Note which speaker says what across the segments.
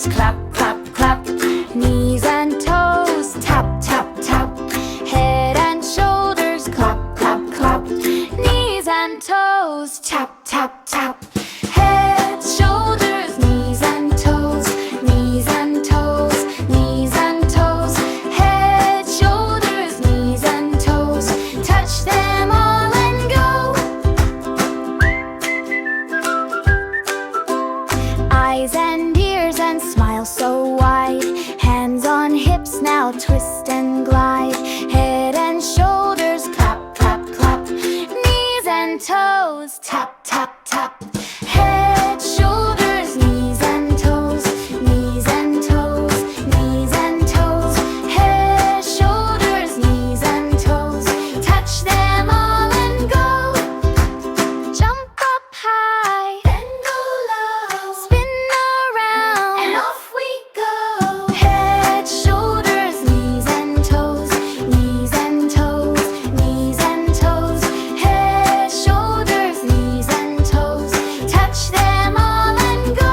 Speaker 1: shoulders, clap, clap, clap. Knees and toes, tap, tap, tap. Head and shoulders, clap, clap, clap. Knees and toes, tap, tap, tap. Head, shoulders, knees and toes, knees and toes, knees and toes. Head, shoulders, knees and toes. Touch them all and go. Eyes and ears and smile so wide. Hands on hips, now twist and glide. Head and shoulders, clap, clap, clap. Knees and toes, tap, tap, tap. Head, shoulders, knees and toes, knees and toes, knees and toes. Head, shoulders, knees and toes. Touch them all and go. Jump up high, then go low. Spin around, and off we go. Head, shoulders, knees and toes, knees and toes, knees and toes. Head, shoulders, knees and toes. Touch them all and go.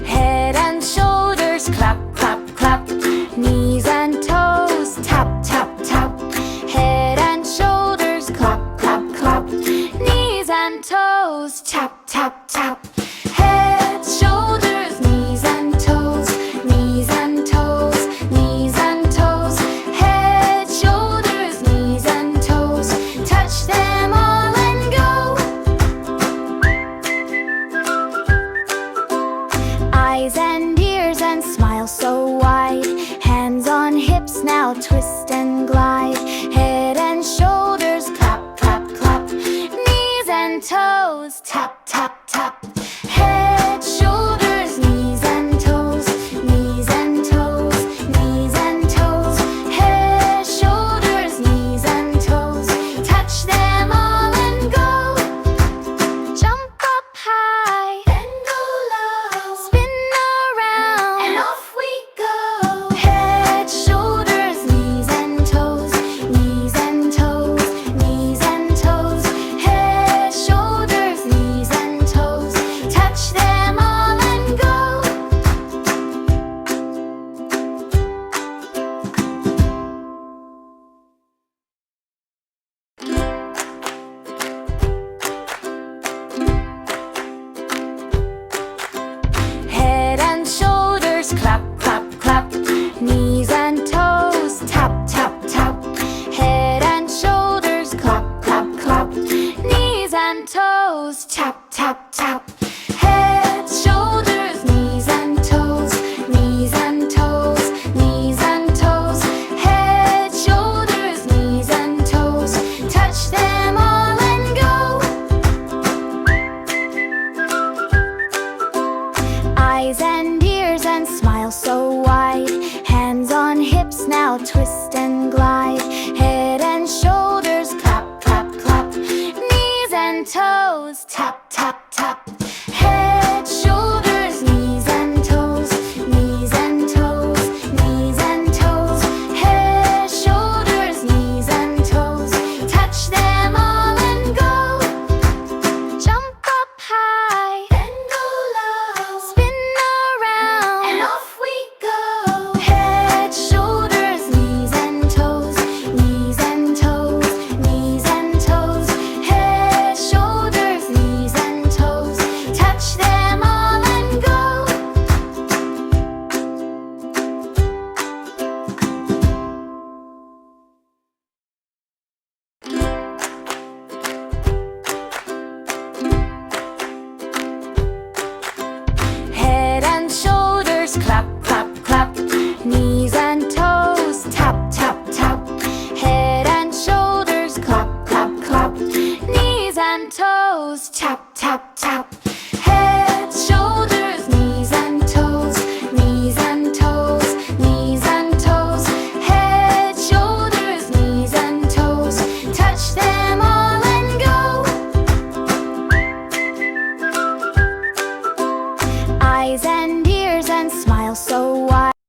Speaker 1: Head and shoulders, clap, clap, clap. Knees and toes, tap, tap, tap. Head and shoulders, clap, clap, clap. Knees and toes, tap, tap, tap. Head, shoulders, knees and toes, knees and toes, knees and toes. Head, shoulders, knees and toes. Touch them all and go. Eyes and ears and smile so wide. Hands on hips, now twist and glide. Head and shoulders, clap, clap, clap. Knees and toes, tap, tap, tap. Head, shoulders, knees and toes, knees and toes, knees and toes. Head, shoulders, knees and toes. Touch them all and go. Jump up high, then go low. Spin around, and off we go. Head, shoulders, knees and toes, knees and toes, knees and toes. Head, shoulders, knees and toes. Touch them all and go. Head and shoulders, clap, clap, clap. Knees and toes, tap, tap, tap. Head and shoulders, clap, clap, clap. Knees and toes, tap, tap, tap. Head, shoulders, knees and toes, knees and toes, knees and toes. Head, shoulders, knees and toes. Touch them all and go. Eyes and ears and smile so wide. Hands on hips, now twist and glide. Head and shoulders, clap, clap, clap. Knees and toes, tap, tap, tap. Head, shoulders, knees and toes, knees and toes, knees and toes. Head, shoulders, knees and toes. Touch them all and go. Jump up high, then go low. Spin around, and off we go. Head, shoulders, knees and toes, knees and toes, knees and toes. Head, shoulders, knees and toes. Touch them all and go. Head and shoulders, clap, clap, clap. Knees and toes, tap, tap, tap. Head and shoulders, clap, clap, clap. Knees and toes, tap, tap, tap. Head, shoulders, knees and toes, knees and toes, knees and toes. Head, shoulders, knees and toes. Touch them all and go. Eyes and ears and smile smile so wide.